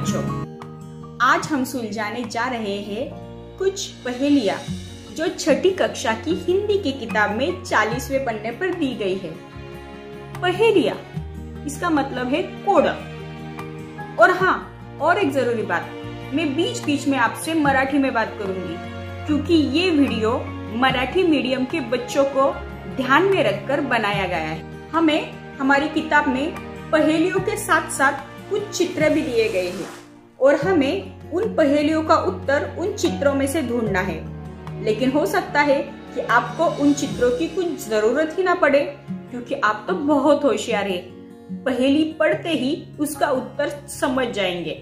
बच्चों, आज हम सुलझाने जा रहे हैं कुछ पहेलियां जो छठी कक्षा की हिंदी की किताब में 40वें पन्ने पर दी गई है। पहेलियां इसका मतलब है कोड़ा। और हाँ, और एक जरूरी बात, मैं बीच बीच में आपसे मराठी में बात करूंगी क्योंकि ये वीडियो मराठी मीडियम के बच्चों को ध्यान में रखकर बनाया गया है। हमें हमारी किताब में पहेलियों के साथ साथ कुछ चित्र भी दिए गए हैं और हमें उन पहेलियों का उत्तर उन चित्रों में से ढूंढना है। लेकिन हो सकता है कि आपको उन चित्रों की कुछ जरूरत ही ना पड़े क्योंकि आप तो बहुत होशियार है, पहेली पढ़ते ही उसका उत्तर समझ जाएंगे।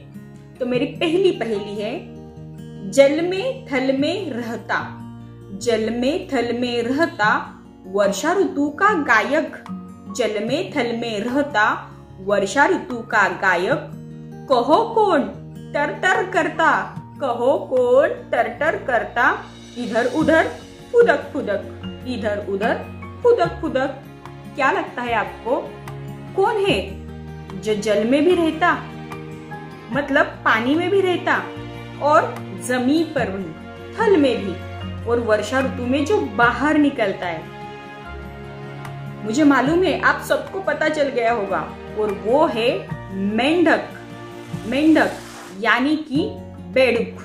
तो मेरी पहली पहेली है, जल में थल में रहता, जल में थल में रहता, वर्षा ऋतु का गायक, जल में थल में रहता, वर्षा ऋतु का गायक, कहो कौन टर टर करता, कहो कौन टर टर करता, इधर उधर फुदक फुदक, इधर उधर फुदक फुदक। क्या लगता है आपको, कौन है जो जल में भी रहता, मतलब पानी में भी रहता, और जमीन पर भी, थल में भी, और वर्षा ऋतु में जो बाहर निकलता है? मुझे मालूम है आप सबको पता चल गया होगा, और वो है मेंढक। मेंढक यानी कि बेड़ुक,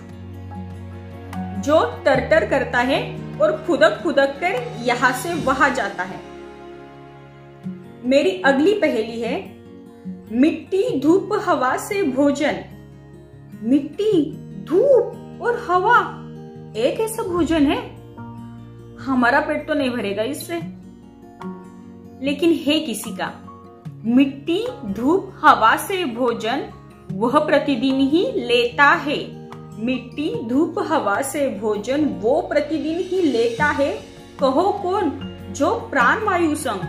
जो तरतर करता है और फुदक फुदक कर यहां से वहां जाता है। मेरी अगली पहेली है, मिट्टी धूप हवा से भोजन, मिट्टी धूप और हवा एक ऐसा भोजन है, हमारा पेट तो नहीं भरेगा इससे, लेकिन है किसी का। मिट्टी धूप हवा से भोजन वह प्रतिदिन ही लेता है, मिट्टी धूप हवा से भोजन वो प्रतिदिन ही लेता है, कहो कौन जो प्राण वायु संग,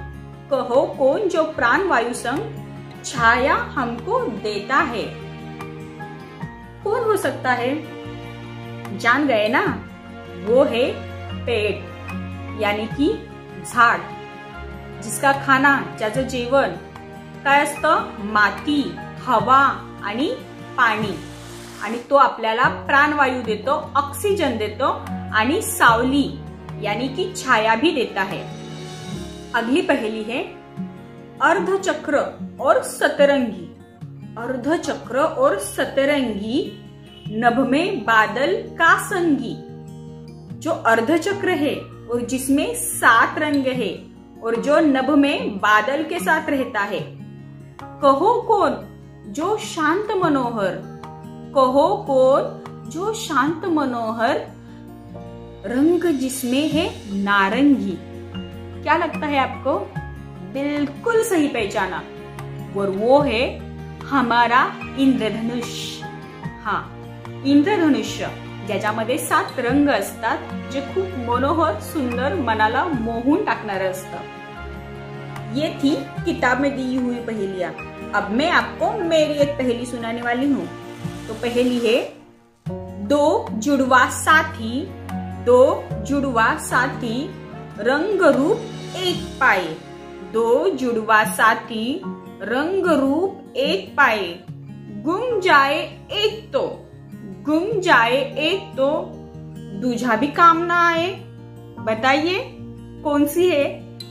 कहो कौन जो प्राण वायु संग छाया हमको देता है? कौन हो सकता है? जान गए ना, वो है पेड़ यानी कि झाड, जिसका खाना, ज्याचं जेवण काय असतं, माती, हवा आणि पाणी, आणि तो आपल्याला प्राणवायू देतो, ऑक्सिजन देतो आणि सावली यानी कि छाया भी देता है। अगली पहेली है, अर्धचक्र और सतरंगी, अर्धचक्र और सतरंगी, नभ में बादल का संगी। जो अर्धचक्र है और जिसमें 7 रंग है और जो नभ में बादल के साथ रहता है, कहो कौन जो शांत मनोहर, कहो कौन जो शांत मनोहर, रंग जिसमें है नारंगी। क्या लगता है आपको? बिल्कुल सही पहचाना, और वो है हमारा इंद्रधनुष। हाँ, इंद्रधनुष्य, ज्याच्यामध्ये 7 रंग असतात, जे खूप मनोहर, सुंदर, मनाला मोहून टाकणारं असतं। ये थी किताब में दी हुई पहेलियां। अब मैं आपको मेरी एक पहेली सुनाने वाली हूँ। तो पहेली है, दो जुड़वा साथी, दो जुड़वा साथी, रंग रूप एक पाए, दो जुड़वा साथी, रंग रूप एक पाए, गुम जाए एक तो, गुम जाए एक तो, दूजा भी काम ना आए। बताइए कौन सी है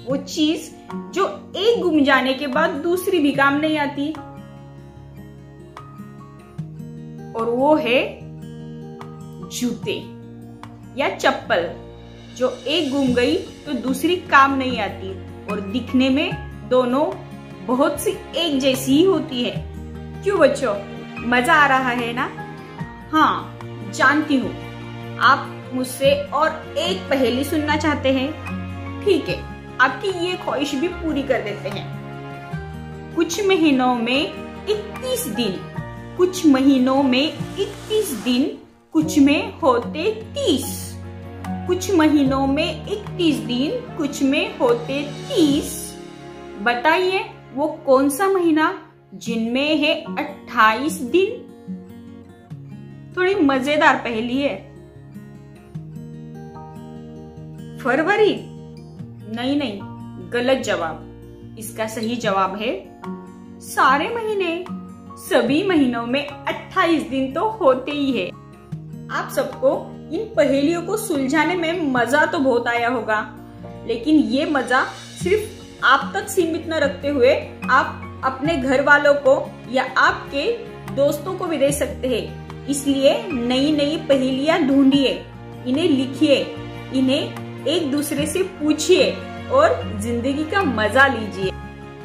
वो चीज जो एक गुम जाने के बाद दूसरी भी काम नहीं आती? और वो है जूते या चप्पल, जो एक गुम गई तो दूसरी काम नहीं आती और दिखने में दोनों बहुत सी एक जैसी ही होती है। क्यों बच्चों, मजा आ रहा है ना? हाँ, जानती हूँ आप मुझसे और एक पहेली सुनना चाहते हैं। ठीक है, आपकी ये ख्वाहिश भी पूरी कर देते हैं। कुछ महीनों में 31 दिन, कुछ महीनों में 31 दिन, कुछ में होते 30, कुछ महीनों में 31 दिन, कुछ में होते 30। बताइए वो कौन सा महीना जिनमें है 28 दिन? थोड़ी मजेदार पहेली है। फरवरी? नहीं नहीं, गलत जवाब। इसका सही जवाब है सारे महीने, सभी महीनों में 28 दिन तो होते ही है। आप सबको इन पहेलियों को सुलझाने में मजा तो बहुत आया होगा, लेकिन ये मजा सिर्फ आप तक सीमित न रखते हुए आप अपने घर वालों को या आपके दोस्तों को भी दे सकते हैं। इसलिए नई नई पहेलियां ढूंढिए, इन्हें लिखिए, इन्हें एक दूसरे से पूछिए और जिंदगी का मजा लीजिए।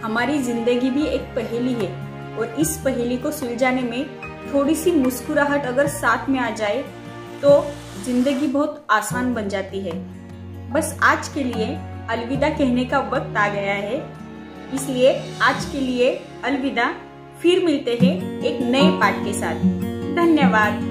हमारी जिंदगी भी एक पहेली है और इस पहेली को सुलझाने में थोड़ी सी मुस्कुराहट अगर साथ में आ जाए तो जिंदगी बहुत आसान बन जाती है। बस आज के लिए अलविदा कहने का वक्त आ गया है, इसलिए आज के लिए अलविदा। फिर मिलते हैं एक नए पाठ के साथ। धन्यवाद।